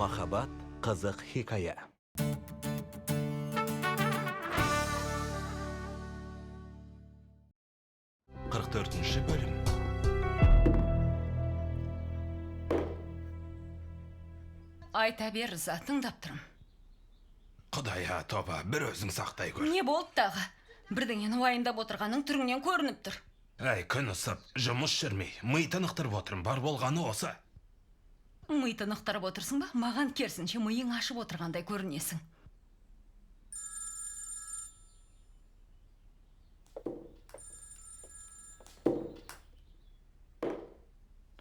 Махаббат қызық хикая. Қырық төртінші бөлім. Айта бер, Рза, тыңдап тұрым. Құдая тоба, бір өзің сақтай көр. Не болды тағы? Бірдеңені уайымдап отырғаның түріңнен көрініп тұр. Әй, күн ысып, жұмыс жүрмей, ми тынықтырып отырым, бар болғаны осы. Ми тынықтырып отырсың ба? Маған керісінше миың ашып отырғандай көрінесің.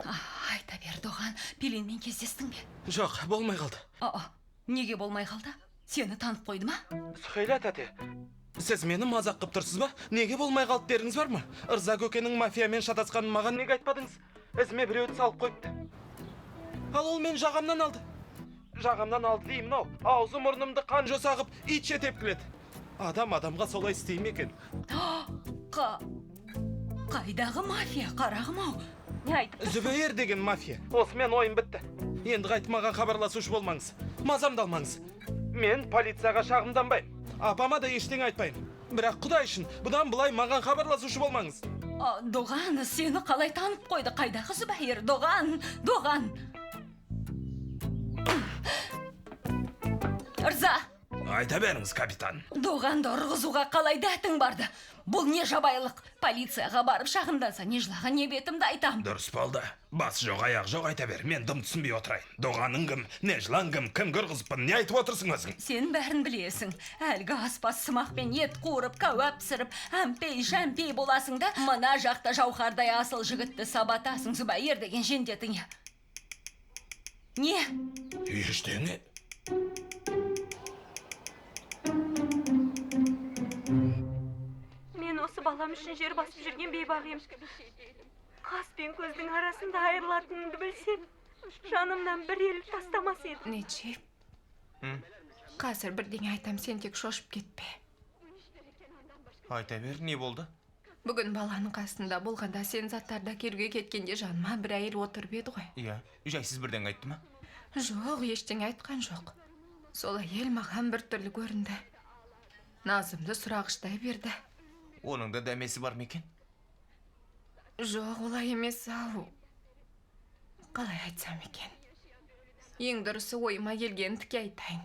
Айта бер, Доған, Пеленмен кездестің бе? Жоқ, болмай қалды. Неге болмай қалды? Сені танып қойды ма? Сұхайла тәте, сіз мені мазақ қып тұрсыз ба? Неге болмай қалды деріңіз бар ма? Ырза көкенің мафиямен шатасқанын маған неге айтпадыңыз? Ізіме біреуді салып қойыпты. Ал ол мен жағамнан алды. Жағамнан алды деймін ау. Аузы мұрнымды қан жоса қып, итше тепкіледі. Адам адамға солай істей ме екен? Қайдағы мафия, қарағым ау? Не айтып? Зүбейір деген мафия. Осымен ойын бітті. Енді қайтып хабарласушы болмаңыз. Мазамды алмаңыз. Мен полицияға шағымданбаймын. Апама да ештеңе айтпаймын. Бірақ Құдай үшін, бұдан былай маған хабарласушы болмаңыз. Доған, сені қалай танып қойды? Қайдағы Зүбәйір? Доған. Ырза! Айта беріңіз, капитан. Доғанды ұрғызуға қалай дәтің барды? Бұл не жабайлық? Полицияға барып шағымданса, не жылаған, не бетімді айтам. Дұрыс болды. Бас жоқ, аяқ жоқ, айта бер. Мен дым түсінбей отырайын. Доғаның кім, не жылан кім кіргізіппін, не айтып отырсың өзің? Сен бәрін білесің. Әлгі аспаз сымақпен ет қуырып, кәуап пісіріп, әмпей-шәмпей боласың да, мына жақта жауһардай асыл жігітті сабатасың Зүбәйір деген жендетіңе. Не? Ештеңе. Мен осы балам үшін жер басып жүрген бейбақ ем. Қас пен көздің арасында айырылатынымды білсем, жанымнан бір елі тастамас еді. Нече? Қазір бірдеңе айтам, сен тек шошып кетпе. Айта бер, не болды? Бүгін баланың қасында болғанда сен заттарда керуге кеткенде жаныма бір әйел отырып еді ғой. Иә, жайсыз бірдеңе айтты ма? Жоқ, ештеңе айтқан жоқ. Сол әйел маған бір түрлі көрінді. Назымды сұрағыштай берді. Оның да дәмесі бар ма екен? Жоқ, олай емес ау. Қалай айтсам екен? Ең дұрысы ойыма келген тіке айтайын.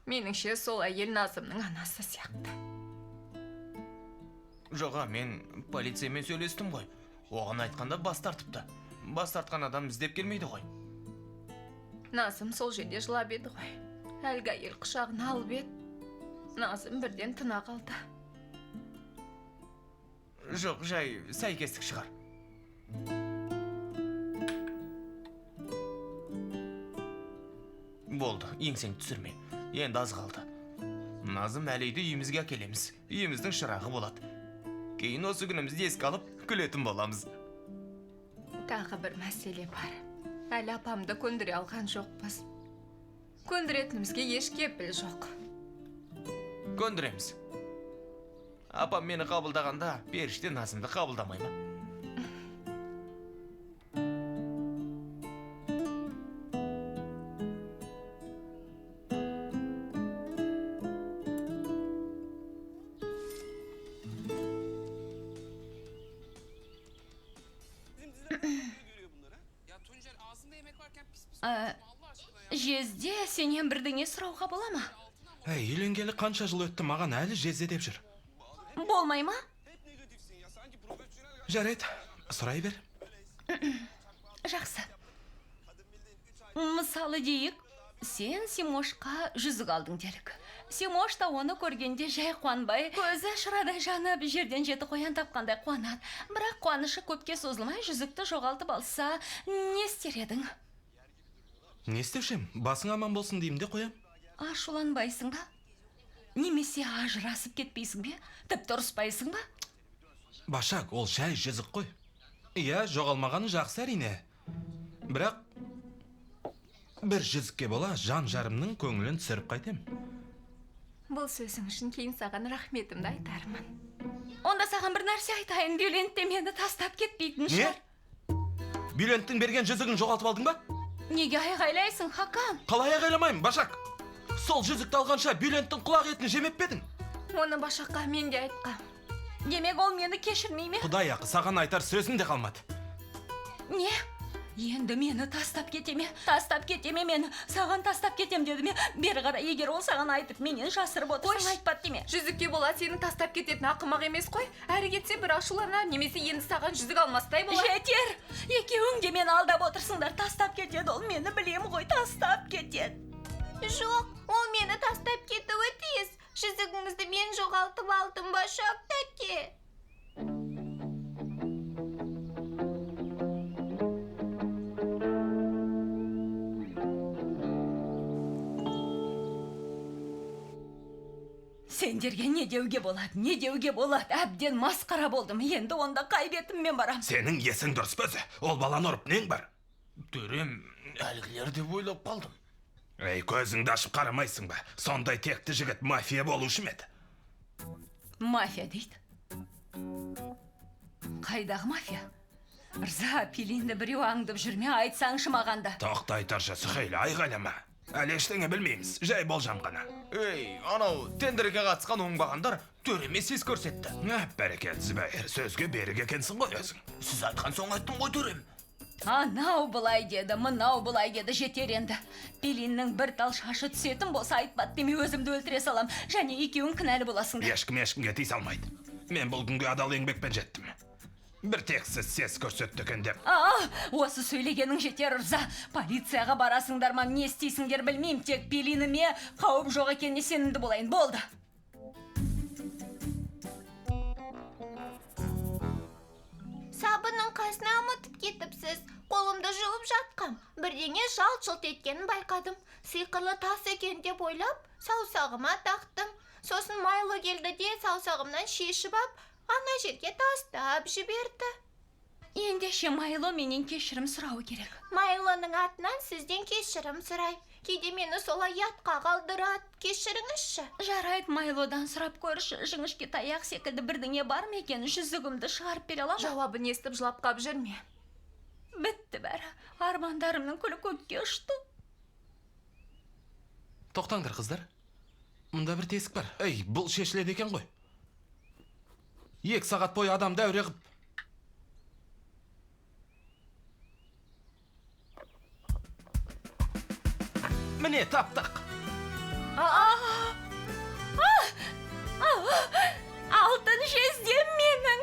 Меніңше сол әйел Назымның анасы сияқты. Жоға, мен полициямен сөйлестім ғой. Оған айтқанда бас тартыпты. Бас тартқан адам іздеп келмейді ғой. Назым сол жерде жылап еді ғой. Әлгі әйел құшағына алып еді. Назым бірден тына қалды. Жоқ, жай сәйкестік шығар. Болды, еңсең түсірме. Енді аз қалды. Назым әлейді үйімізге әкелеміз. Үйіміздің шырағы болады. Кейін осы күнімізді еске алып, күлетін боламыз. Тағы бір мәселе бар. Әлі апамды көндіре алған жоқпыз. Көндіретінімізге еш кепіл жоқ. Көндіреміз. Апам мені қабылдағанда, періште Назымды қабылдамай ма? Жезде сенен бірдеңе сұрауға бола ма? Үйленгелі қанша жыл өтті, маған әлі жезде деп жүр. Болмай ма? Жарайды, сұрай бер. Жақсы. Мысалы дейік, сен Симошқа жүзік алдың делік. Симош та оны көргенде жай қуанбай, көзі шырадай жанып, жерден жеті қоян тапқандай қуанады. Бірақ қуанышы көпке созылмай, жүзікті жоғалтып алса, не істер едің? Не істеушем? Басың аман болсын деймін де қоям. Ашуланбайсың ба? Немесе ажырасып кетпейсің бе? Тіпті ұрыспайсың ба? Башак, ол жай жүзік қой. Иә, жоғалмағаны жақсы әрине. Бірақ бір жүзікке бола жан жарымның көңілін түсіріп қайтем. Бұл сөзің үшін кейін саған рахметімді айтармын. Онда саған бір нәрсе айтайын, Бюлентте мені тастап кетпейтін шығар. Бюленттің берген жүзігін жоғалтып алдың ба? Неге айғайлайсың, Хакан? Қалай айғайламаймын, Башак? Сол жүзікті алғанша Бюленттің құлақ етін жемеп пе едің? Оны Башаққа менге айтқам. Демек ол мені кешірмей ме? Құдай ақы, саған айтар сөзім де қалмады. Не? Енді мені тастап кете ме? Тастап кете ме мені? Саған тастап кетем деді ме? Бері қара, егер ол саған айтып, менен жасырып отырсың, айтпады деме. Жүзікке бола сені тастап кететін ақымақ емес қой. Әрі кетсе бір ашулана, немесе енді саған жүзік алмастай бола. Жетер! Екеуің де мені алдап отырсыңдар, тастап кетеді, ол мені білем ғой, тастап кетеді. Жоқ, ол мені тастап кетуі тиіс. Жүзігіңізді мен жоғалтып алдым, Башак тәке. Сендерге не деуге болады, әбден масқара болдым, енді онда қай бетіммен барам. Сенің есің дұрыс бөзі, ол баланы ұрып нең бар? Төрем, әлгілер деп ойлап қалдым. Ей, көзіңді ашып қарамайсың ба? Сондай текті жігіт мафия болушы ма еді? Мафия дейді. Қайдағы мафия? Ырза, Пелинді біреу аңдып жүрме, айтсаңшы мағанда. Тоқтай тұршы, Сүхейлі, айғайлама. Әлі ештеңе білмейміз, жай болжам ғана. Ей, анау тендерге қатысқан оңбағандар төреме сес көрсетті. Бәрекет, Зүбәйір, сөзге берік екенсің ғой өзің. Сіз айтқан соң айттым ғой төрем. Анау былай деді, мынау былай деді, жетер енді. Пелиннің бір тал шашы түсетін болса айтпады деме, өзімді өлтіре салам, және екеуің кінәлі боласыңдар. Ешкімге тиіс алмайды. Мен бұл күнге адал еңбекпен жеттім. Бір тексіз сес көрсетті екен деп. Осы сөйлегенің жетер, Ырза. Полицияға барасыңдар ма, не істейсіңдер білмеймін, тек Пелиніме қауіп жоқ екеніне сенімді болайын, болды. Сабынның қасына ұмытып кетіпсіз. Қолымды жуып жатқам. Бірдеңе жалт-жұлт еткенін байқадым. Сиқырлы тас екен деп ойлап, саусағыма тақтым. Сосын Майло келді де саусағымнан шешіп ап, ана жерге тастап жіберді. Ендеше Майло менен кешірім сұрауы керек. Майлоның атынан сізден кешірім сұрай. Кейде мені солай ятқа қалдырады. Кешіріңізші. Жарайды, Майлодан сұрап көрші, жіңішке таяқ секілді бірдеңе бар ма екен, жүзігімді шығарып бере аламын. Жауабын естіп жылап қап жүрме. Бітті бәрі. Армандарымның күлі көкке ұшты. Тоқтаңдар, қыздар. Мұнда бір тесік бар. Ей, бұл шешіледі екен ғой. 2 сағат бойы адам дәуре қып. Міне, таптық. Алтын жездем менің.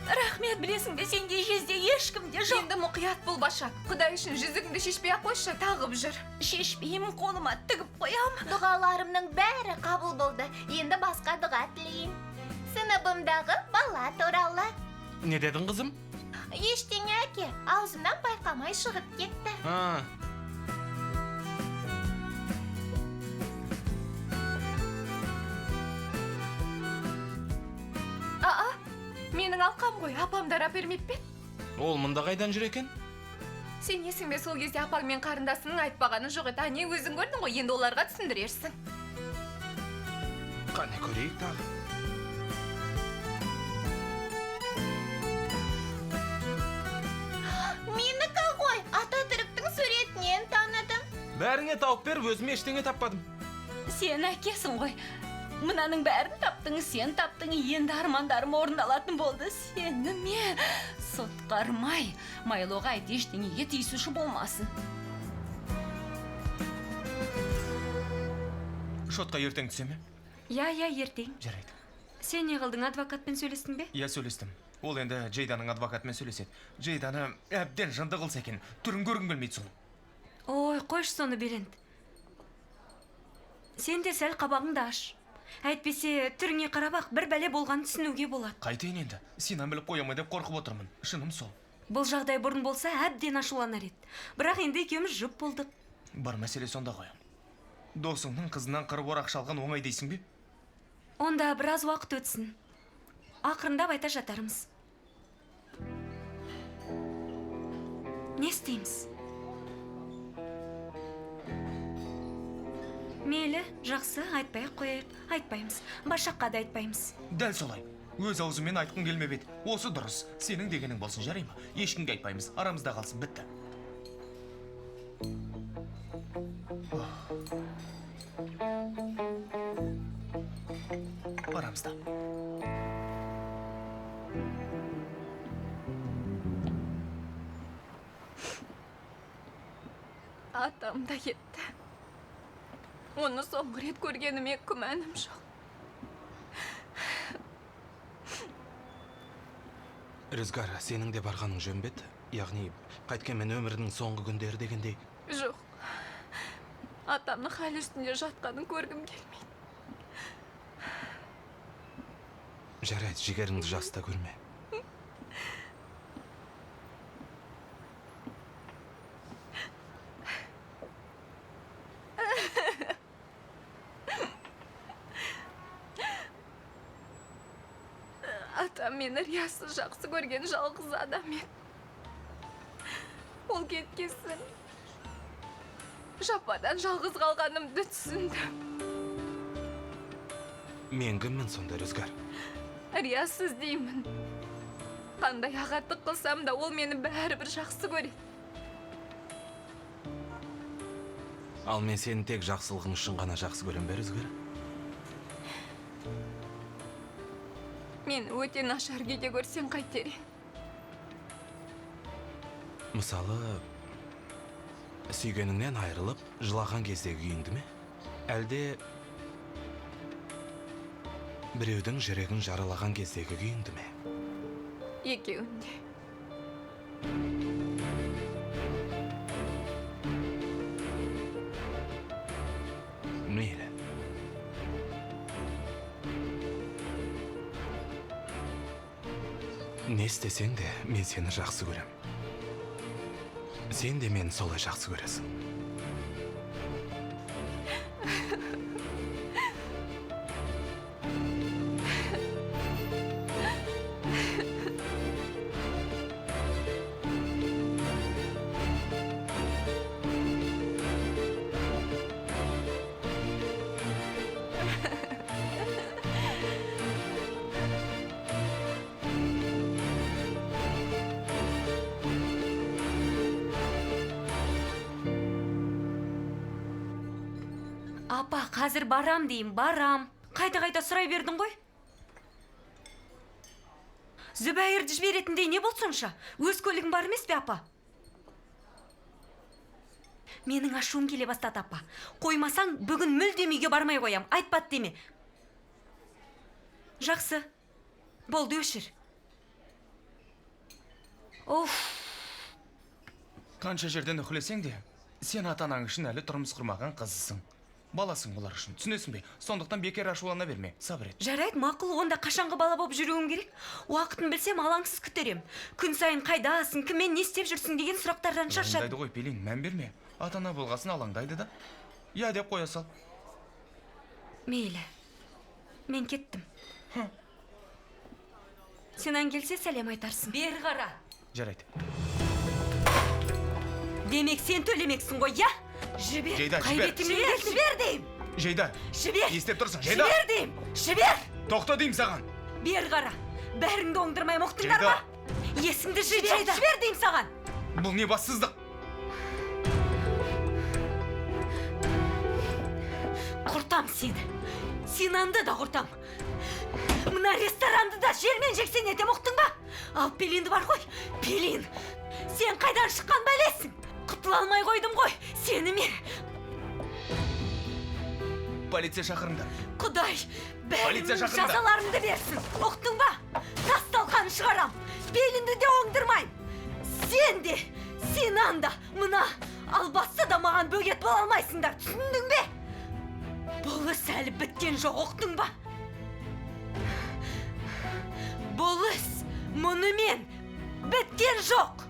Рахмет, білесің бе, сенде жезде ешкімде жоқ. Енді мұқият бол, Башак. Құдай үшін жүзігіңді шешпей ақ қойшы, тағып жүр. Шешпеймін, қолыма тігіп қоям. Дұғаларымның бәрі қабыл болды. Енді басқа дұға тілейін. Сыныбымдағы бала туралы. Не дедің, қызым? Ештеңе әке, аузымнан байқамай шығып кетті. Менің алқам ғой, апамдар әпермеп пе? Ол мұнда қайдан жүр екен? Сен есің бе, сол кезде апаң мен қарындасының айтпағаны жоқ еді. Не өзің көрдің ғой, енді оларға түсіндірерсің. Қане көрейік тағы. Менікі ғой, Ататүріктің суретінен таныдым. Бәріңе тауып беріп, өзіме ештеңе таппадым. Сен әкесің ғой. Мынаның бәрін таптың, сен таптың, енді армандарым орындалатын болды. Сені ме? Сотқармай, Майлоға айт, ештеңеге тиісуші болмасын. Шотқа ертең түсе ме? Я, ертең. Жарайды. Сен не қылдың, адвокатпен сөйлестің бе? Я сөйлестім. Ол енді Джейданың адвокатымен сөйлеседі. Джейданы әбден жынды қылса екен, түрін көргің келмейді соны. Ой, қойшы соны, Белент. Сен де сәл қабағыңды аш. Әйтпесе түріңе қарабақ, бір бәле болған түсінуге болады. Қайтейін енді, сенен біліп қоямай деп қорқып отырмын. Шыным сол. Бұл жағдай бұрын болса әбден ашуланар еді. Бірақ енді екеуміз жұп болдық. Бар мәселе сонда ғой. Досыңның қызынан қырып орақ шалған оңай дейсің бе? Онда біраз уақыт өтсін. Ақырындап айта жатармыз. Не істейміз? Мейлі, жақсы, айтпай-ақ қояйық. Айтпаймыз. Башаққа да айтпаймыз. Дәл солай. Өз аузымен айтқың келмеп еді. Осы дұрыс. Сенің дегенің болсын, жарай ма? Ешкімге айтпаймыз. Арамызда қалсын, бітті. Барамыз да. Атам да кетті. Оны соңғы рет көргеніме күмәнім жоқ. Рүзгар, сенің де барғаның жөн бе еді? Яғни, қайткенмен өмірінің соңғы күндері дегендей. Жоқ. Атамның хәл үстінде жатқанын көргім келмейді. Жарайды, жігеріңді жаста көрме. Атам мені риясыз жақсы көрген жалғыз адам еді. Ол кеткесін жападан жалғыз қалғанымды түсіндім. Мен кіммін сонда, Рүзгар? Риясыз деймін. Қандай ағаттық қылсам да ол мені бәрібір жақсы көреді. Ал мен сені тек жақсылығың үшін ғана жақсы көрем бе, Рүзгар? Мен өте нашар күйде көрсең қайтер ең? Мысалы, сүйгеніңнен айырылып, жылаған кезде күйінді ме? Әлде біреудің жүрегін жаралаған кездегі күйінді ме? Екеуінде. Мейлі. Не істесең де, мен сені жақсы көрем. Сен де мені солай жақсы көресің. Апа, қазір барам дейім, барам. Қайта-қайта сұрай бердің ғой. Зүбәйірді жіберетіндей не болсынша? Өз көлігің бар емес пе, апа? Менің ашуым келе бастады, апа. Қоймасаң, бүгін мүлдем үйге бармай қоям. Айтпады деме. Жақсы. Болды, өшір. Оф. Қанша жерден үхілесең де, сен ата-анаң үшін әлі тұрмыс құрмаған қызысың. Баласың олар үшін, түсінесің бе? Сондықтан бекер ашулана берме, сабыр ет. Жарайды, мақұл, онда қашанғы бала болып жүруім керек. Уақытын білсем, алаңсыз күтерем. Күн сайын қайдасың, кіммен не істеп жүрсің деген сұрақтардан шаршадым. Алаңдайды ғой, Пелин, мән берме. Ата-ана болғасын алаңдайды да. Я деп қоя сал. Мейлі. Мен кеттім. Сенен келсе сәлем айтарсың. Бері қара. Жарайды. Демек сен төлемексің ғой, я? Жібер. Жейда, жібер. Жібер дейм. Жейда. Жібер. Естеп тұрсың, Жейда. Жібер дейм. Жібер. Тоқта дейм саған. Бері қара. Бәріңді оңдырмай мұқтыңдар ма? Есіңді жібер. Жібер дейм саған. Бұл не бассыздық? Құртам сені. Синанды да құртам. Мына ресторанды да жермен жексен етем, ұқтың ба? Ал Пелинді бар ғой. Пелин, сен қайдан шыққан бәлесің? Құтыла алмай қойдым ғой, сені мен. Полиция шақырыңдар. Құдай, бәрінің Полиция шақырыңдар. жазаларыңды берсін. Ұқтың ба? Тас талқаны шығарам. Пелинді де оңдырмайым. Сен де, Синан да, мына албасты да маған бөгет бола алмайсыңдар. Түсіндің бе? Бұл іс әлі біткен жоқ, ұқтың ба? Бұл іс мұнымен біткен жоқ.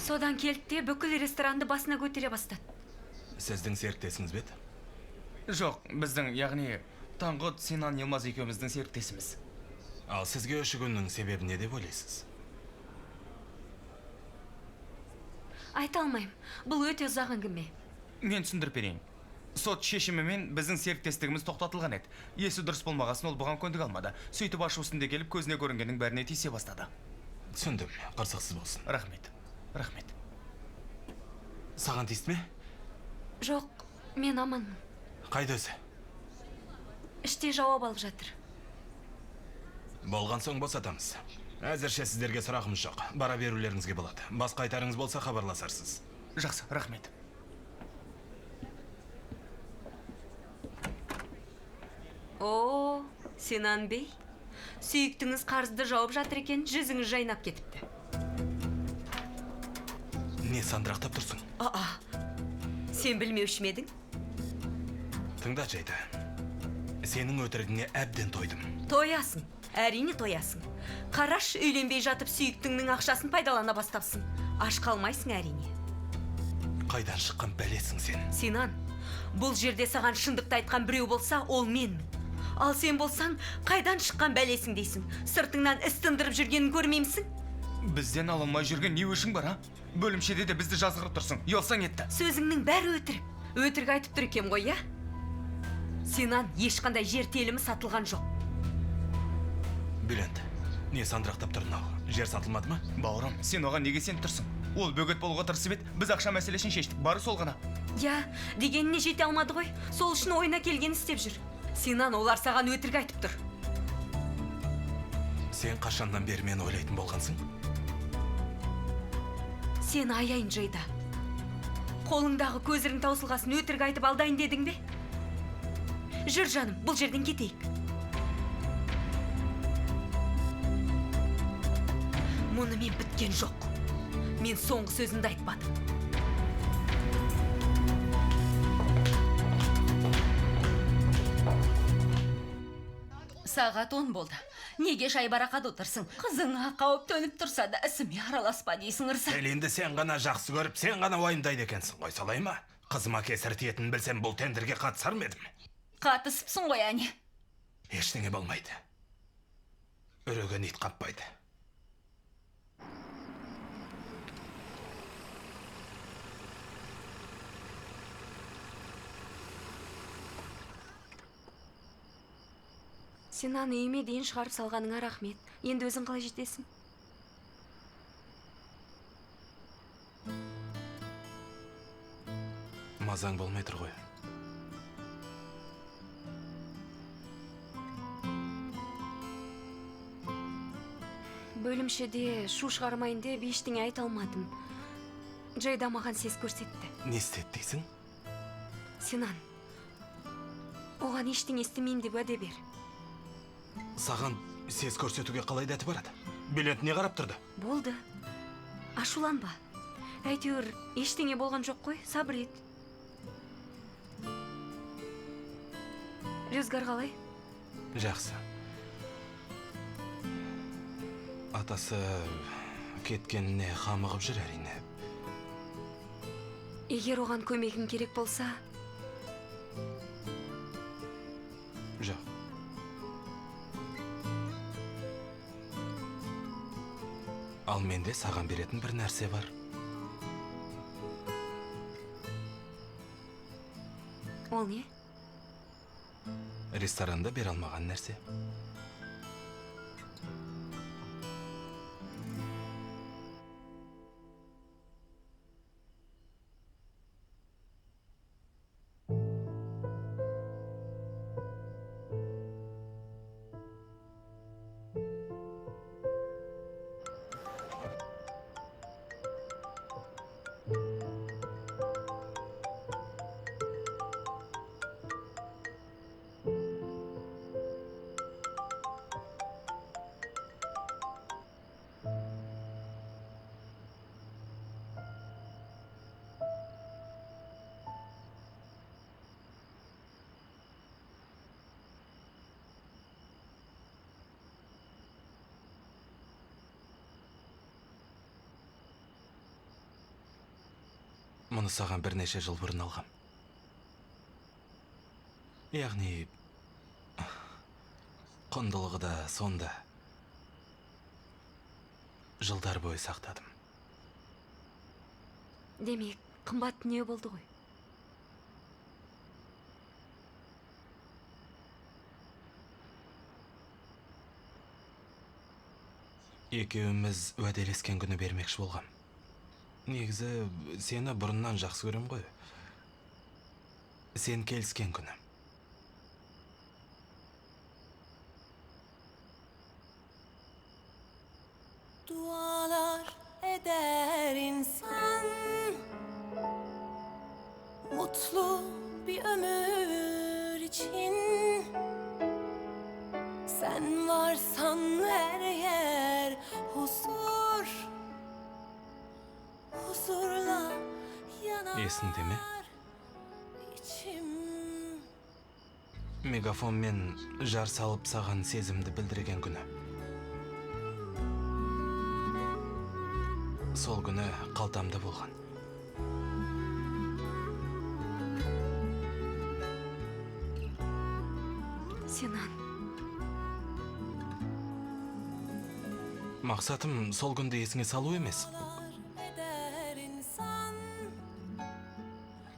Содан келді де бүкіл ресторанды басына көтере бастады. Сіздің серіктесіңіз бе еді? Жоқ, біздің, яғни Таңғұт, Синан, Елмаз екеуміздің серіктесіміз. Ал сізге өшігінің себебі не деп ойлайсыз? Айта алмайым, бұл өте ұзақ әңгіме. Мен түсіндіріп берейін. Сот шешімімен біздің серіктестігіміз тоқтатылған еді. Есі дұрыс болмағасын ол бұған көндіге алмады. Сөйтіп ашу үстінде келіп көзіне көрінгеннің бәріне тиісе бастады. Түсіндім, қырсықсыз болсын. Рахмет. Рахмет. Саған тиісті ме? Жоқ, мен аманмын. Қайда өзі? Іште жауап алып жатыр. Болған соң босатамыз. Әзірше сіздерге сұрағымыз жоқ. Бара берулеріңізге болады. Басқа айтарыңыз болса хабарласарсыз. Жақсы, рахмет. О, Синан бей, сүйіктіңіз қарызды жауып жатыр екен, жүзіңіз жайнап кетіпті. Не сандырақтап тұрсың? Сен білмеуші ме едің? Тыңда Жайда. Сенің өтірігіңе әбден тойдым. Тоясың, әрине тоясың. Қараш, үйленбей жатып сүйіктіңнің ақшасын пайдалана бастапсың. Аш қалмайсың әрине. Қайдан шыққан бәлесің сен? Синан, бұл жерде саған шындықты айтқан біреу болса, ол менмін. Ал сен болсаң, қайдан шыққан бәлесің дейсің? Сыртыңнан іс тындырып жүргенін көрмеймісің? Бізден алынмай жүрген не өшің бар, а? Бөлімшеде де бізді жазғырып тұрсың. Ұялсаң етті. Сөзіңнің бәрі өтірік. Өтірік айтып тұр екен ғой, я? Синан, ешқандай жер телімі сатылған жоқ. Бülent, не сандырақтап тұрдың ау? Жер сатылмады ма? Бауырым, сен оған неге сеніп тұрсың? Ол бөгет болуға тырысып еді, біз ақша мәселесін шештік. Бары сол ғана. Я, дегеніне жете алмады ғой. Сол үшін ойына келген істеп жүр. Синан, олар саған өтірік айтып тұр. Сен қашаннан бері мені ойлайтын болғансың? Сен аяйын Жайда. Қолыңдағы көзірің таусылғасын өтірік айтып алдайын дедің бе? Жүр жаным, бұл жерден кетейік. Мұнымен біткен жоқ. Мен соңғы сөзімді айтпадым. Сағат 10 болды. Неге жайбарақат отырсың? Қызыңа қауіп төніп тұрса да ісіме араласпа дейсің ырза. Енді сен ғана жақсы көріп, сен ғана уайымдайды екенсің ғой, солай ма? Қызыма кесір тиетінін білсем, бұл тендерге қатысар ма едім? Қатысыпсың ғой, әне. Ештеңе болмайды. Үреген ит қаппайды. Синан, үйіме дейін шығарып салғаныңа рахмет. Енді өзің қалай жетесің? Мазаң болмай тұр ғой. Бөлімшеде шу шығармайын деп ештеңе айта алмадым. Жайда маған сес көрсетті. Не істеді дейсің? Синан, оған ештеңе істемейін деп уәде бер. Саған сес көрсетуге қалай дәті барады? Bülent не қарап тұрды? Болды. Ашуланба. Әйтеуір ештеңе болған жоқ қой, сабыр ет. Рюзгар қалай? Жақсы. Атасы кеткеніне қамығып жүр әрине. Егер оған көмегің керек болса... Жоқ. Ал менде саған беретін бір нәрсе бар. Ол не? Ресторанда бере алмаған нәрсе. Мұны саған бірнеше жыл бұрын алғам. Яғни, құндылығы да сонда жылдар бойы сақтадым. Демек, қымбат дүние болды ғой. Ekеуміз уәделескен күні бермекші болғам. Негізі сені бұрыннан жақсы көрем ғой. Сен келіскен күні. Dualar eder insan, mutlu bir ömür için. Sen varsan her yer huzur, huzurla yanar Есіңде ме? içim. Мегафонмен жар салып саған сезімді білдірген күні. Сол күні қалтамда болған. Сенан, Мақсатым сол күнді есіңе салу емес. Eder insan,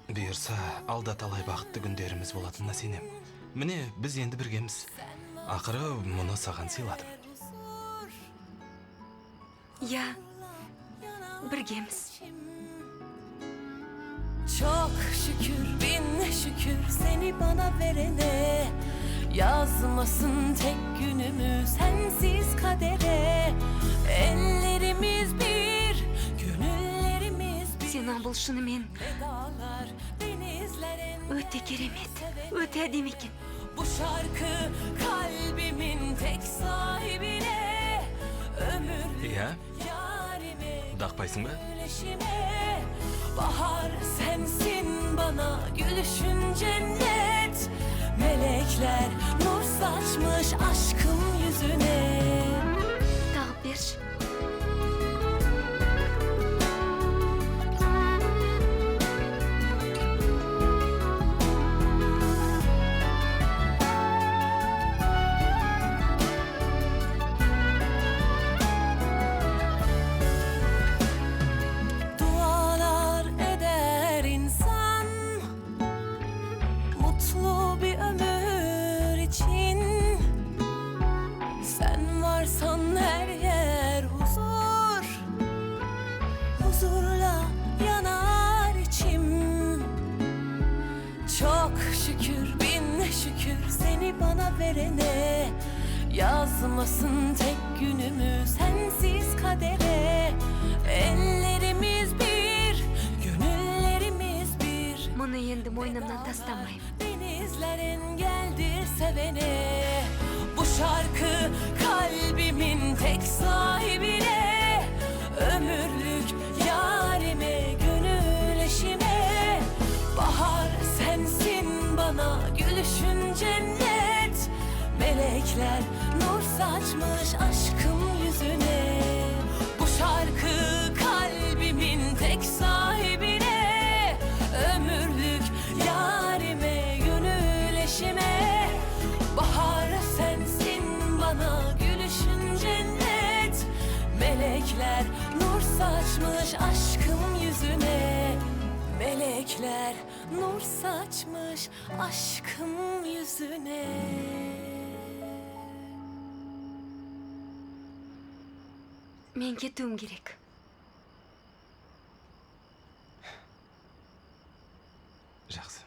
Бұйырса, алда талай бақытты күндеріміз болатынына сенем. Міне, біз енді біргеміз. Ақыры мұны саған сыйладым. huzur я біргеміз. Çok şükür, bin şükür seni bana verene. Yazmasın tek günümü sensiz kadere. Ellerimiz bir, gönüllerimiz bir. Сенан, бұл шынымен Dağlar, denizler өте керемет, өте әдемі екен. Bu şarkı kalbimin tek sahibine. Ömür Иә, yarime, дақпайсың ба? güneşime. Bahar sensin bana gülüşün cennet. Melekler nur saçmış aşkım yüzüne. Тағып берші. Dualar eder insan, mutlu bir ömür için. Sen varsan her yer huzur, huzurla yanar içim. Çok şükür, bin şükür seni bana verene. Yazmasın tek günümü sensiz kadere. Ellerimiz bir, gönüllerimiz bir. Мұны енді мойнымнан тастамайым. Denizler engeldir sevene. Bu şarkı kalbimin tek sahibine. Ömürlük yarime, gönül eşime. Bahar sensin bana gülüşün cennet. Melekler nur saçmış aşkım yüzüne. Bu şarkı kalbimin tek sahibine. Ömürlük yarime, gönül eşime. Bahar sensin bana gülüşün cennet. Melekler nur saçmış aşkım yüzüne. Melekler nur saçmış aşkım yüzüne. Мен кетуім керек. Жақсы.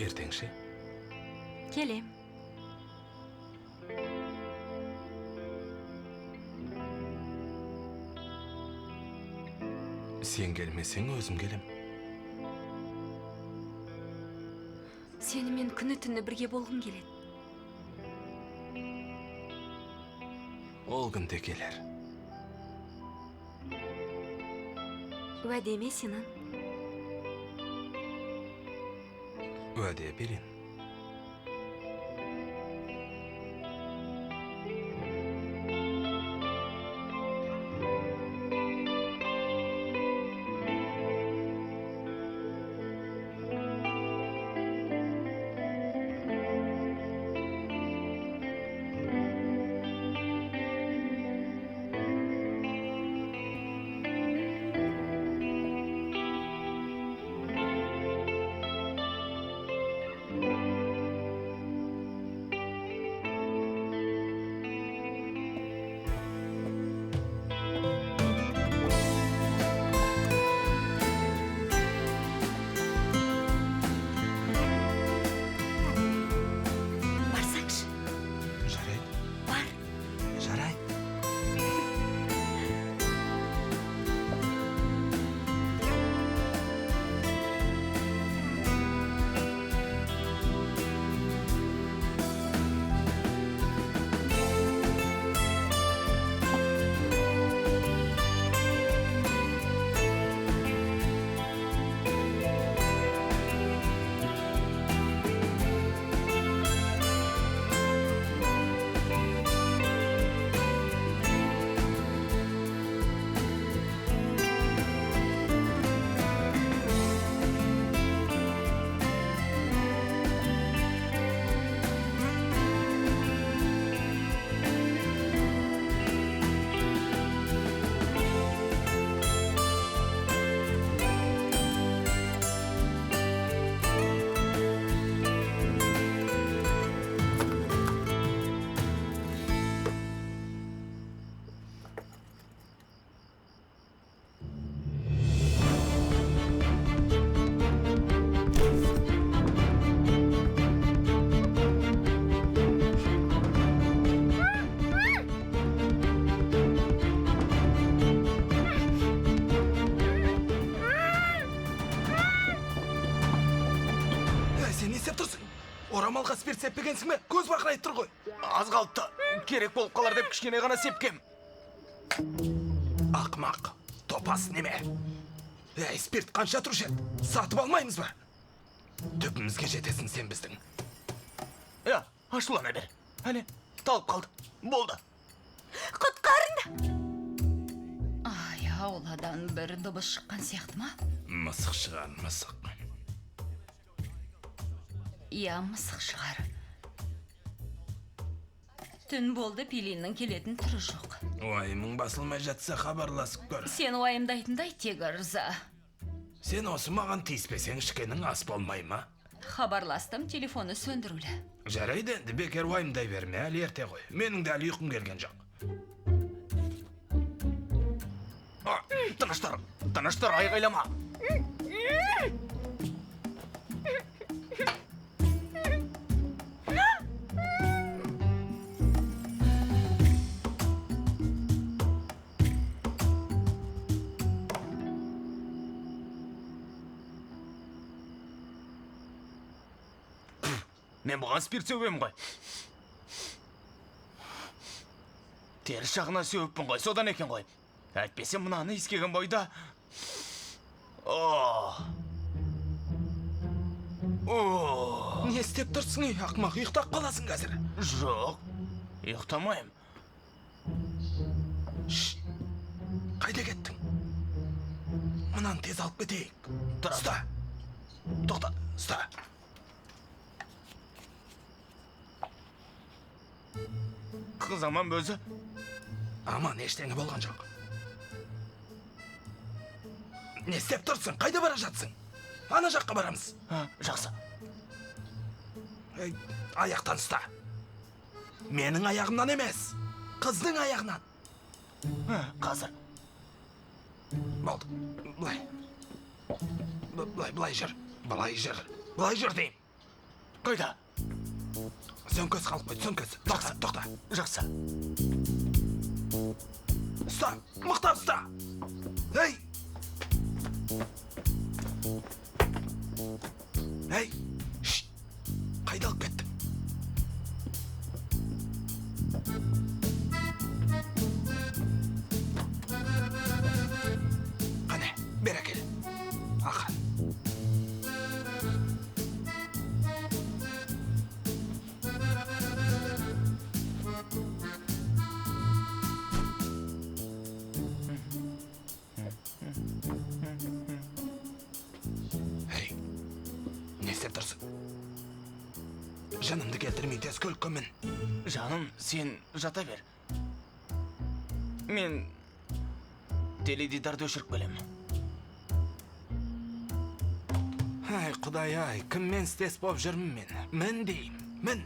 Ертең ше? Келем. Сен келмесең, өзім келем. Сенімен күні түні бірге болғым келеді. Ол күнде келер. Уәде ме, Сенан? Уәде берейін. Орамалға спирт сеппегенсің бе? Көз бақырайып тұр ғой. Аз қалыпты. Керек болып қалар деп кішкене ғана сепкем. Ақмақ, топас неме? Әй, спирт қанша тұрушы еді? Сатып алмаймыз ба? Түбімізге жетесің сен біздің. Я, ашулана бер. Әне, талып қалды. Болды. Құтқарыңдар! Ай, ауладан бір дыбыс шыққан сияқты ма? Мысық шығар, мысық. Иә, мысық шығар. Түн болды, Пилиннің келетін түрі жоқ. Уайымың басылмай жатса хабарласып көр. Сен уайымдайтындай тек ырза. Сен осы маған тиіспесең ішкенің ас болмай ма? Хабарластым, телефоны сөндірулі. Жарайды енді бекер уайымдай берме, әлі ерте ғой. Менің де әлі ұйқым келген жоқ. Тыныштар, айғайлама. Мен бұған спирт сөбем ғой. Теріс жағына сөбіппін ғой, содан екен ғой. Әйтпесе мынаны искеген бойда. Не істеп тұрсың, ей, ақмақ, ұйықтап қаласың қазір. Жоқ, ұйықтамайым. Қайда кеттің? Мынаны тез алып кетейік. Тұра. Ұста. Тоқта, ұста. Қыз аман бөзі. Аман, ештеңе болған жоқ. Не істеп тұрсың? Қайда бара жатсың? Ана жаққа барамыз. Жақсы. Аяқтан ұста. Менің аяғымнан емес, қыздың аяғынан. Қазір. Болды. Былай жүр. Былай жүр дейм. Қайда? Сөңкес қалып қойды, сөңкес. Тоқта. Жақсы. Ұста, мықтап ұста. Ей! Ей! Қайда алып кеттің? Қане, бер әкел. Ақырын. Не істеп тұрсың? Жанымды келтірмей тез көлікке мін. Жаным, сен жата бер. Мен теледидарды өшіріп келем. Ай, құдай ай, кіммен істес боп жүрмін мен? Мін дейм, мін.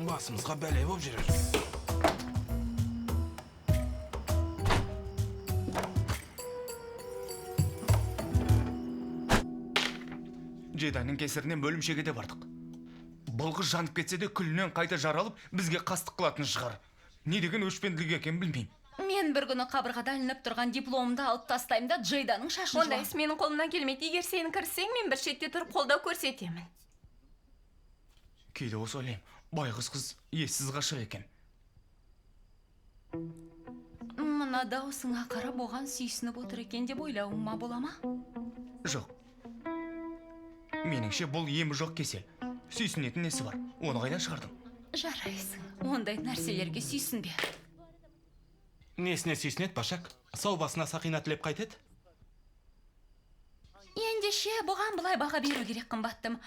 Басымызға бәле боп жүрер. Джейданың кесірінен бөлімшеге де бардық. Бұл қыз жанып кетсе де күлінен қайта жаралып, бізге қастық қылатын шығар. Не деген өшпенділік екен білмеймін. Мен бір күні қабырғада ілініп тұрған дипломымды алып тастаймын да Джейданың шашын Ондай іс менің қолымнан келмейді. Егер сен кірсең, мен бір шетте тұрып қолдау көрсетемін. Кейде осы ойлаймын, байғыз қыз ессіз ғашық екен. Мына даусыңа қарап оған сүйсініп отыр екен деп ойлауым ма бола ма? Жоқ. Меніңше бұл емі жоқ кесел. Сүйсінетін несі бар? Оны қайдан шығардың? Жарайсың. Ондай нәрселерге сүйсінбе. Несіне сүйсінет, Башак? Сау басына сақина тілеп қайтет? Ендеше бұған бұлай баға беру керек, қымбаттым.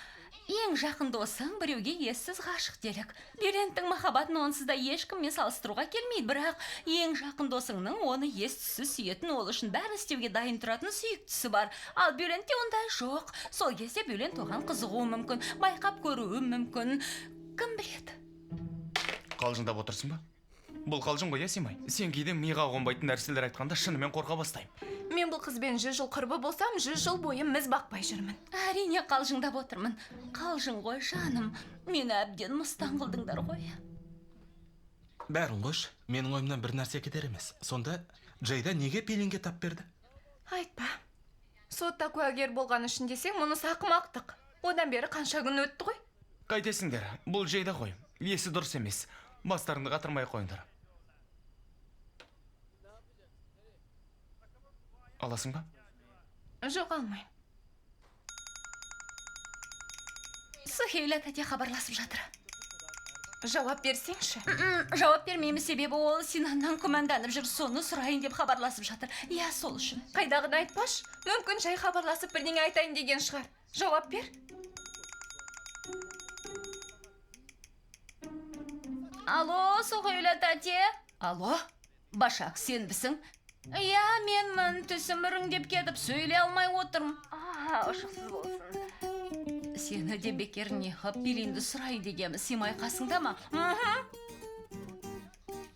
Ең жақын досың біреуге ессіз ғашық делік. Бюленттің махаббатын онсыз да ешкіммен салыстыруға келмейді, бірақ ең жақын досыңның оны ес-түссіз сүйетін, ол үшін бәрін істеуге дайын тұратын сүйіктісі бар. Ал Бюлентте ондай жоқ. Сол кезде Бюлент оған қызығуы мүмкін, байқап көруі мүмкін. Кім біледі? Қалжыңдап отырсың ба? Бұл қалжың ғой, Симай. Сен кейде миға қонбайтын нәрселер айтқанда шынымен қорқа бастаймын. Мен бұл қызбен 100 жыл құрбы болсам, 100 жыл бойы міз бақпай жүрмін. Әрине қалжыңдап отырмын. Қалжың ғой, жаным. Мені әбден мұстан қылдыңдар ғой. Бәрін қош, менің ойымнан бір нәрсе кетер емес. Сонда Джейда неге Пилинге тап берді? Айтпа. сотта куәгер болған үшін десең, мұнысы ақымақтық. Одан бері қанша күн өтті ғой? Қайтесіңдер, бұл жейді ғой. Есі дұрыс емес. Бастарыңды қатырмай қойыңдар. Аласың ба? Жоқ, алмайм. Сухейла тәте хабарласып жатыр. Жауап берсеңші. Жауап бермеймін, себебі ол Синаннан күмәнданып жүр, соны сұрайын деп хабарласып жатыр. Иә, сол үшін. Қайдағыны айтпаш, мүмкін жай хабарласып бірдеңе айтайын деген шығар. Жауап бер. Алло, Сухейла тәте. Алло, Башақ, сен бісің? Иә, менмін, түсім үріңдеп кетіп, сөйлей алмай отырмын. Ұшықсыз болсын. Сені де бекер неғып Пелинді сұрай дегемі, симай қасыңда ма?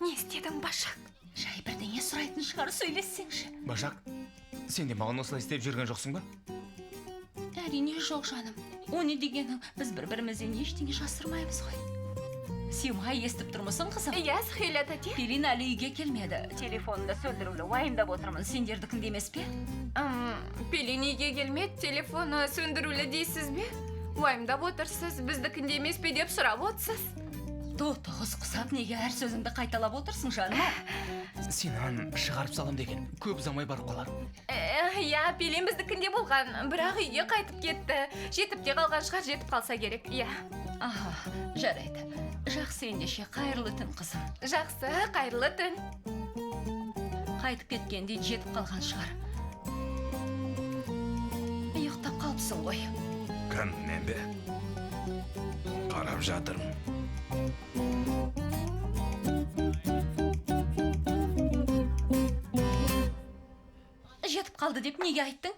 Не істедің, Башақ? Жай бірдеңе сұрайтын шығар, сөйлессеңші. Башақ, сен де маған осылай істеп жүрген жоқсың ба? Әрине жоқ, жаным. Оны дегенің, біз бір-бірімізден ештеңе жасырмаймыз ғой. Симай естіп тұрмысың, қызым? Иә, Сухейла тәте. Пелин әлі үйге келмеді. Телефонында сөндірулі, уайымдап отырмын. Сендердікін демес пе? Пелин үйге келмеді, телефоны сөндірулі дейсіз бе? Уайымдап отырсыз, біздікінде емес пе деп сұрап отырсыз. Тоғыз құсап, неге әр сөзіңді қайталап отырсың, жаным? Синан шығарып салам деген, көп ұзамай барып қалар. Иә, Пелин біздікінде болған, бірақ үйге қайтып кетті. Жетіп те қалған шығар, жетіп қалса керек, иә. Жарайды. Жақсы ендеше, қайырлы түн, қызым. Жақсы, қайырлы түн. Қайтып кеткенде жетіп қалған шығар. Ұйықтап қалыпсың ғой. Кім, мен бе? Қарап жатырмын. Жетіп қалды деп неге айттың?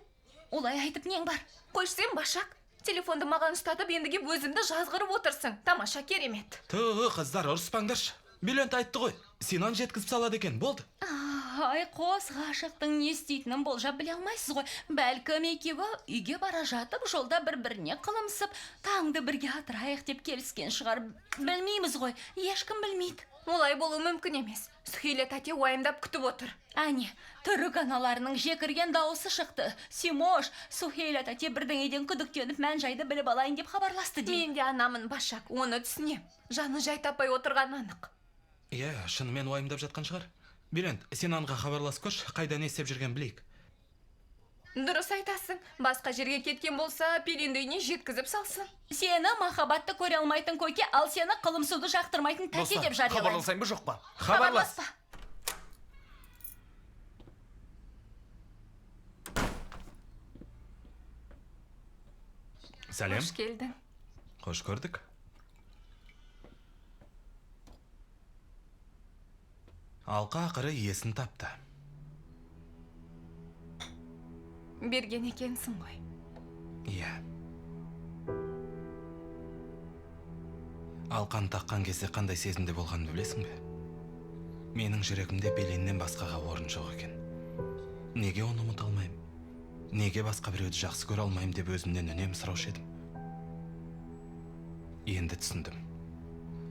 Олай айтып нең бар? Қойшсен, Башақ, телефонды маған ұстатып, ендіге өзімді жазғырып отырсың. Тамаша, керемет. Қыздар, ұрыспаңдаршы. Бülent айтты ғой, Синан жеткізіп салады екен, болды. Ай, қос ғашықтың не істейтінін болжап біле алмайсыз ғой. Бәлкім екеуі үйге бара жатып, жолда бір-біріне қылымсып, таңды бірге атырайық деп келіскен шығар. Білмейміз ғой, ешкім білмейді. Олай болу мүмкін емес. Сухейла тәте уайымдап күтіп отыр. Әне, түрік аналарының жекірген дауысы шықты. Симош, Сухейла тәте бірдеңеден күдіктеніп мән-жайды біліп алайын деп хабарласты дейді. Мен де анамын, Башақ, оны түсінем. Жаны жай таппай отырған анық. Иә, шынымен уайымдап жатқан шығар. Bülent, Синанға хабарласып көрші, қайда не істеп жүрген білейік. Дұрыс айтасың. Басқа жерге кеткен болса, Пелинді үйіне жеткізіп салсын. Сені махаббатты көре алмайтын көке, ал сені қылымсуды жақтырмайтын тәте деп жариялайды. Хабарласайын ба жоқ па? Хабарласпа. Сәлем. Қош келдің. Қош көрдік. Алқа ақыры иесін тапты. Берген екенсің ғой. Иә. Алқаны таққан кезде қандай сезімде болғанын білесің бе? Менің жүрегімде Пелиннен басқаға орын жоқ екен. Неге оны ұмыта алмайым? Неге басқа біреуді жақсы көре алмайым деп өзімнен үнемі сұраушы едім. Енді түсіндім.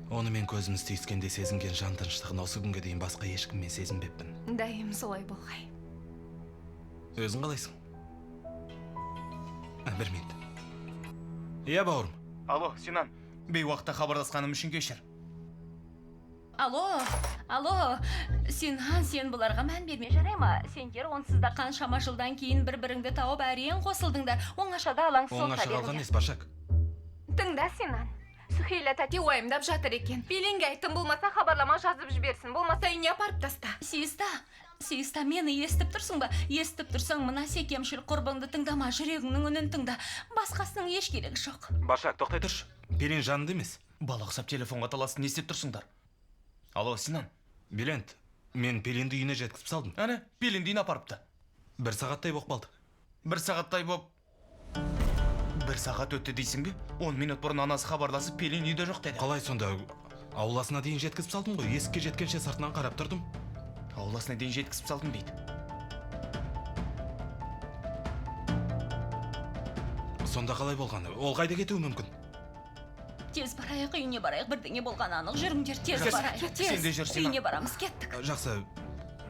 Оны мен көзіміз түйіскенде сезінген жан тыныштығын осы күнге дейін басқа ешкіммен сезінбеппін. Дайым солай болғай. Өзің қалайсың? Бір минут. Иә, бауырым. Алло, Синан, бейуақытта хабарласқаным үшін кешір. Алло, Синан, сен бұларға мән берме, жарай ма? Сендер онсызда қаншама жылдан кейін бір-біріңді тауып әрең қосылдыңдар. Оңашада алаң сотта Оңаша қалған ес, Башақ. Тыңда, Синан. Сухейла тәте уайымдап жатыр екен. Пелинге айттым, болмаса хабарлама жазып жіберсін, болмаса үйіне апарып таста. Систа, мені естіп тұрсың ба? Естіп тұрсың, мына секемшіл құрбыңды тыңдама, жүрегіңнің үнін тыңда. Басқасының еш керегі жоқ. Башақ, тоқтай тұршы. Пелин жанды емес. Бала ұқсап телефонға таласын не істеп тұрсыңдар? Алло, Синан. Bülent, мен Пелинді үйіне жеткізіп салдым. Әне, Пелинді үйіне апарыпты. 1 сағаттай боқ балды. 1 сағаттай боп... 1 сағат өтті дейсің бе? 10 минут бұрын анасы хабарласып, Пелин үйде жоқ деді. Қалай сонда? Ауласына дейін жеткізіп салдым ғой. Есікке жеткенше сыртынан қарап тұрдым. Ауласына дейін жеткізіп салдым дейді. Сонда қалай болғаны? Ол қайда кетуі мүмкін? Тез барайық, үйіне барайық, бірдеңе болған анық. Жүріңдер, тез барайық, Сен де жүр, Синан. Үйіне барамыз, кеттік. Жақсы,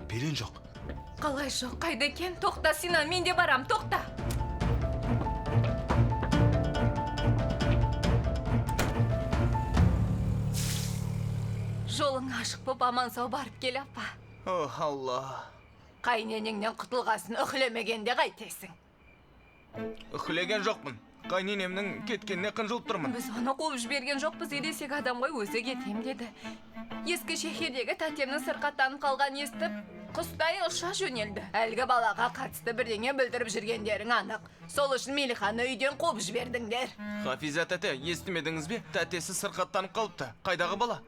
Пелин жоқ. Қалай жоқ, қайда екен? Тоқта, Синан, мен де барам, тоқта. жолың ашық боп аман сау барып кел апа. Ох, Алла. Қайненеңнен құтылғасын үхлемегенде қайтесің. Үхлеген жоқпын. Қайненемнің кеткеніне қынжылып тұрмын. Біз оны қуып жіберген жоқпыз, ересек адам ғой, өзі кетем деді. Ескі шехердегі тәтемнің сырқаттанып қалған естіп, құстай ұша жөнелді. Әлгі балаға қатысты бірдеңе білдіріп жүргендерің анық. Сол үшін Мелиханы үйден қуып жібердіңдер. Хафиза тәте, естімедіңіз бе? Тәтесі сырқаттанып қалыпты. Қайдағы бала?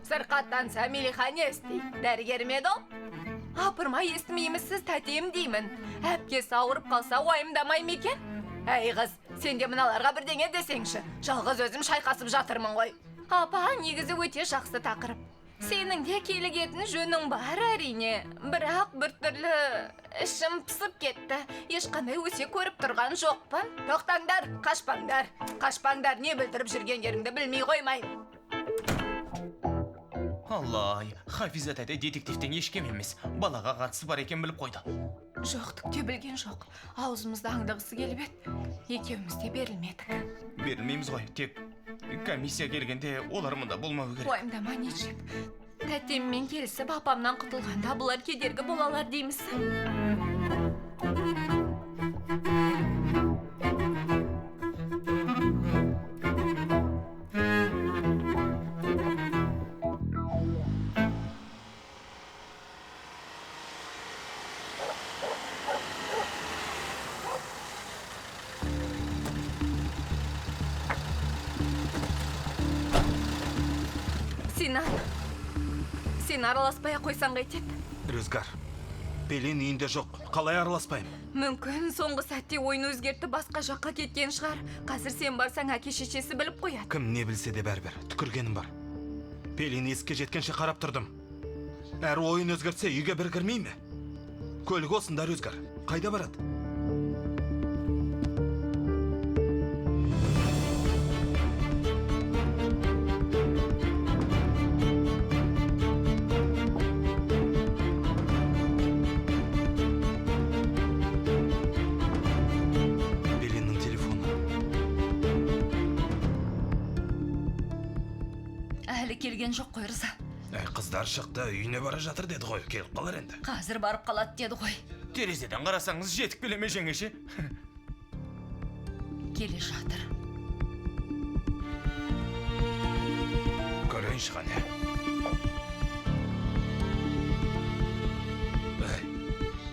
Сырқаттанса Мелиха не істейді? Дәрігер ме еді ол? Апырмай, естімеймізсіз тәтем деймін. Әпкесі ауырып қалса уайымдамай ма екен? Әй қыз, сен де мыналарға бірдеңе десеңші. Жалғыз өзім шайқасып жатырмын ғой. Апа, негізі өте жақсы тақырып. Сенің де келігетін жөнің бар әрине. Бірақ біртүрлі ішім пысып кетті. Ешқандай өсек көріп тұрған жоқпын. Тоқтаңдар, қашпаңдар. Қашпаңдар, не білдіріп жүргендеріңді білмей қоймайын. Аллай, Хафиза тәте детективтен ешкем емес. Балаға қатысы бар екен біліп қойды. Жоқ, түкте білген жоқ. Аузымызды аңдығысы келіп еді. Екеуміз де берілмедік. Берілмейміз ғой, тек комиссия келгенде олар мұнда болмауы керек. Уайымдама нешік. Тәтеммен келісіп апамнан құтылғанда бұлар кедергі болалар деймісің? Сен араласпай қойсаң қайтеді? Рүзгар, Пелин үйінде жоқ. Қалай араласпаймын? Мүмкін соңғы сәтте ойын өзгерті басқа жаққа кеткен шығар. Қазір сен барсаң әке шешесі біліп қояды. Кім не білсе де бәрібір, түкіргенім бар. Пелин есікке жеткенше қарап тұрдым. Әрі ойын өзгертсе үйге бір кірмей ме? Көлік осында, Рүзгар. Қайда барады? Келген жоқ қой, Рза. Қыздар шықты, үйіне бара жатыр деді ғой, келіп қалар енді. Қазір барып қалады деді ғой. Терезеден қарасаңыз жетіп келе ме жеңеше? Келе жатыр. Көрейінші қане.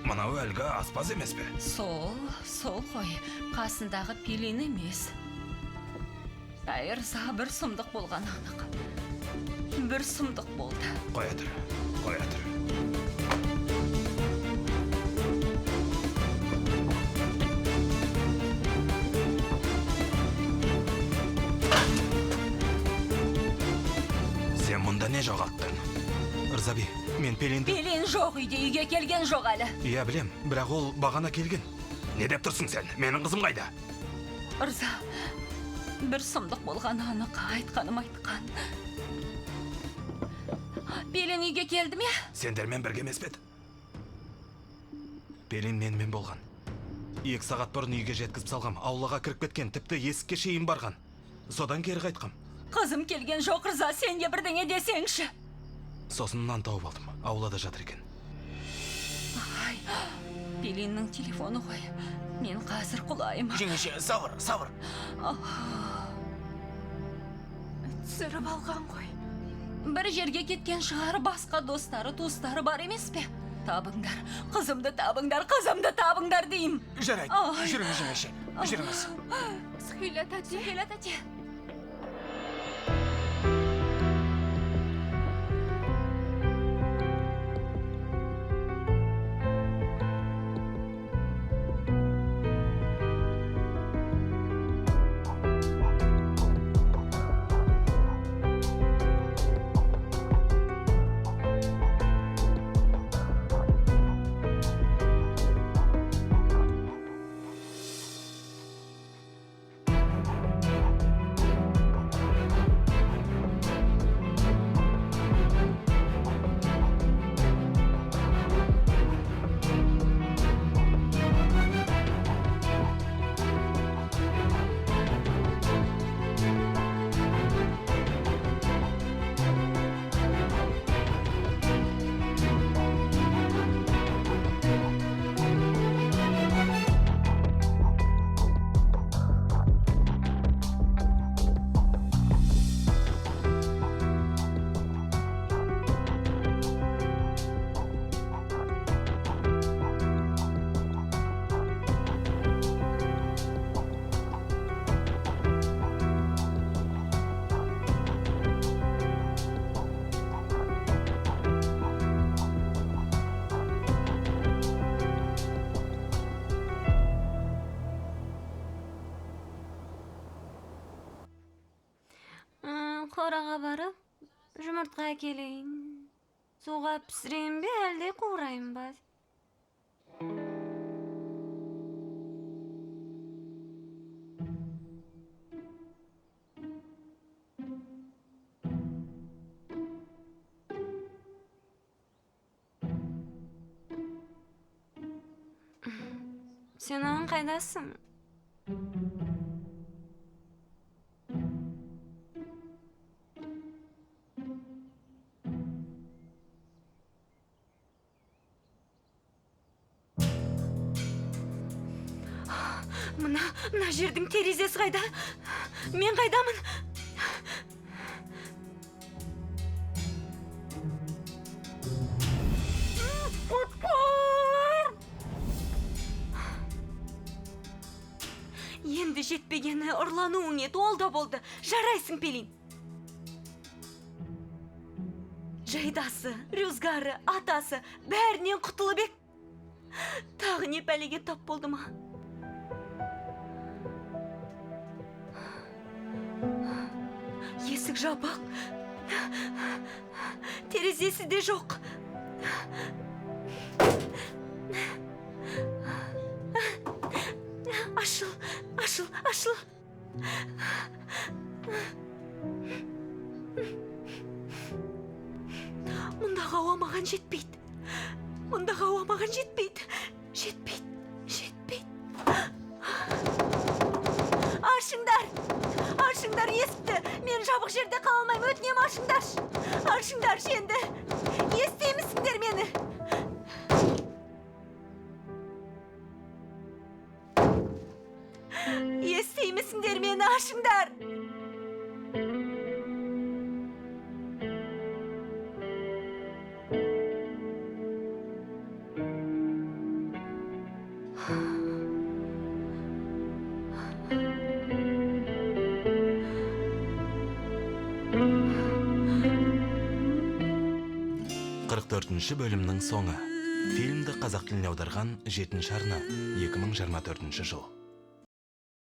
Мынау әлгі аспаз емес пе? Сол ғой. Қасындағы Пелин емес. Рза, бір сұмдық болған анық. Бір сұмдық болды. Қоя тұр. Сен мұнда не жоғалттың? Ырзаби, мен Пелинді... Пелин жоқ үйде, үйге келген жоқ әлі. Иә білем, бірақ ол бағана келген. Не деп тұрсың сен? Менің қызым қайда? Ырза, бір сұмдық болған анық, айтқаным айтқан. Пелин үйге келді ме? Сендермен бірге емес пе еді? Пелин менімен болған. 2 сағат бұрын үйге жеткізіп салғам. Аулаға кіріп кеткен, тіпті есікке шейін барған. Содан кері қайтқам. Қызым келген жоқ, Рза, сен де бірдеңе десеңші. Сосын нан тауып алдым. Аулада жатыр екен. Ай, Пелиннің телефоны ғой. Мен қазір құлайым. Жеңеше, сабыр. Түсіріп алған ғой. Бір жерге кеткен шығар, басқа достары, туыстары бар емес пе? Табыңдар, қызымды табыңдар дейім. Жарайды, жүріңіз жеңеше, жүріңіз. Схиля тәте. Саураға барып, жұмыртқа әкелейін. Суға пісірейін бе, әлде қуырайын ба? Сен оған қайдасың? Мына жердің терезесі қайда? Мен қайдамын? Енді жетпегені ұрлануың еді, ол да болды. Жарайсың, Пелин. Жайдасы, рюзгары, атасы, бәрінен құтылып ек. Тағы не пәлеге тап болды ма? Есік жабық. Терезесі де жоқ. Ашыл. Мұндағы ауа маған жетпейді. Жетпейді. Ашыңдар есікті. Мен жабық жерде қала алмаймын, өтінем, ашыңдар енді. Естимісіңдер мені? Естимісіңдер мені, ашыңдар. Бөлімнің соңы. Фильмді қазақ тіліне аударған 7-ші арна, 2024 жыл.